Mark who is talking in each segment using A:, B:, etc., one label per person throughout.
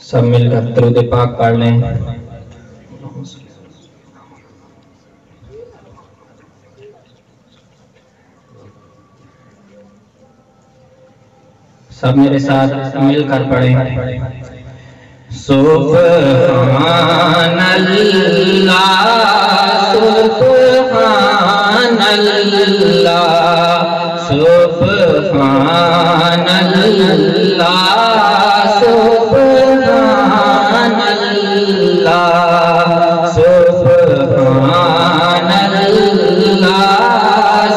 A: सब मिलकर दरूद पाक पढ़ लें। सब मेरे साथ मिलकर पढ़ें। सुब्हानल्लाह सुब्हानल्लाह सुब्हानल्लाह सुब्हानल्लाह सुब्हानल्लाह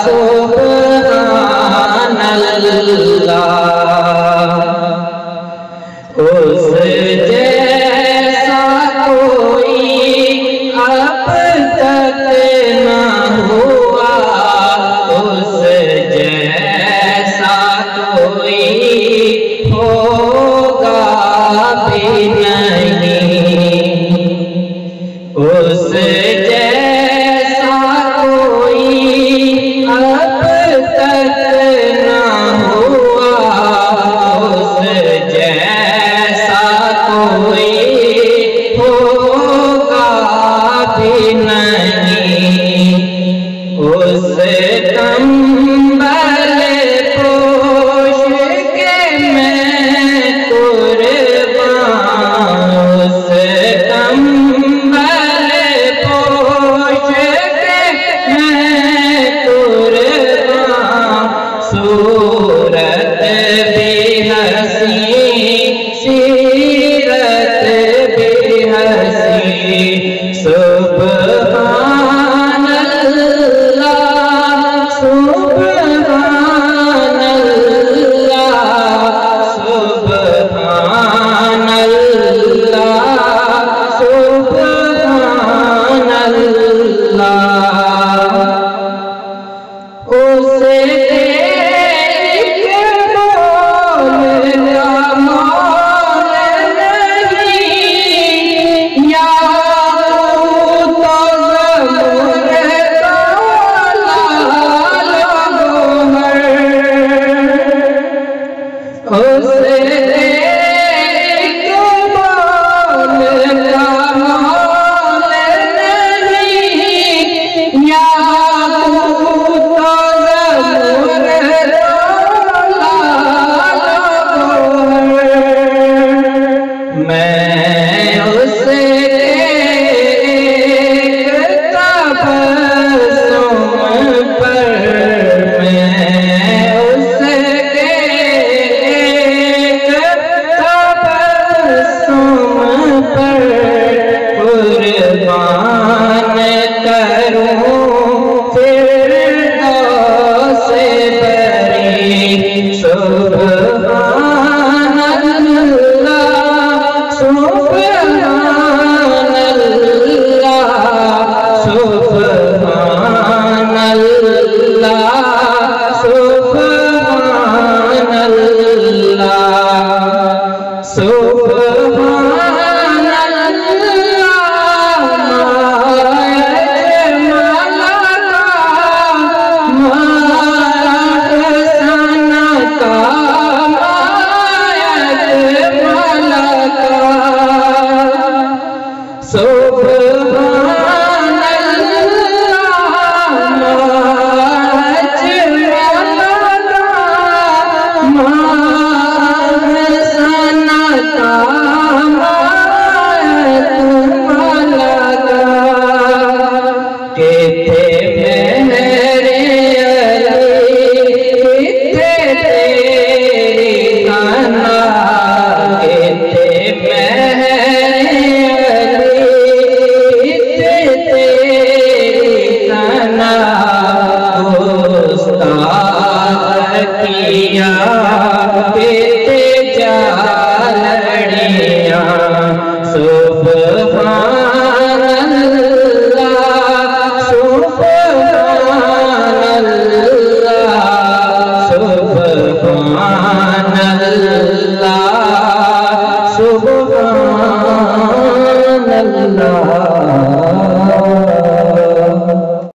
A: सुब्हानल्लाह। उस जैसा कोई अब तक न हुआ, उस जैसा कोई होगा भी नहीं। उस जैसा कोई अब तक न हुआ, उस जैसा कोई होगा भी नहीं। उस कंबल पोश के मैं कुर्बान, उस कंबल पोश के मैं कुर्बान। सूरत भी हसी सीरत भी हसी, सुब्हानल्लाह सुब्हानल्लाह सुब्हानल्लाह सुब्हानल्लाह। उसे एक बोल का मोल नहीं, या तो ज़रूर लाल गोहर। उसे एक बोल का मोल नहीं, या मैं उसे एक तबस्सुम पर, मैं उसे एक तबस्सुम पर कुर्बान करूं फिरदौस बरी। सुब्हानल्लाह सुब्हानल्लाह सुब्हानल्लाह सुब्हानल्लाह सुब्हानल्लाह। किया जा लड़ियां